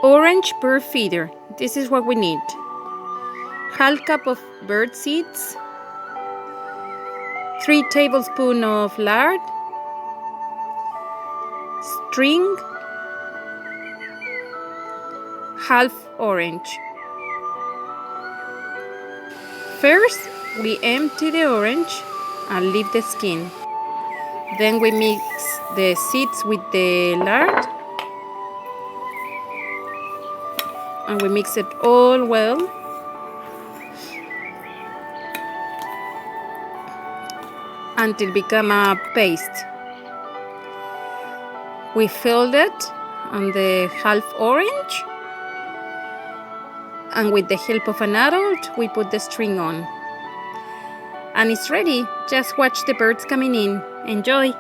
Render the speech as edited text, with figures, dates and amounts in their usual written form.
Orange bird feeder. This is what we need. Half cup of bird seeds, 3 tablespoons of lard, string, half orange. First, we empty the orange and leave the skin. Then we mix the seeds with the lard and we mix it all well until it become a paste. We filled it on the half orange, and with the help of an adult we put the string on. And it's ready. Just watch the birds coming in. Enjoy!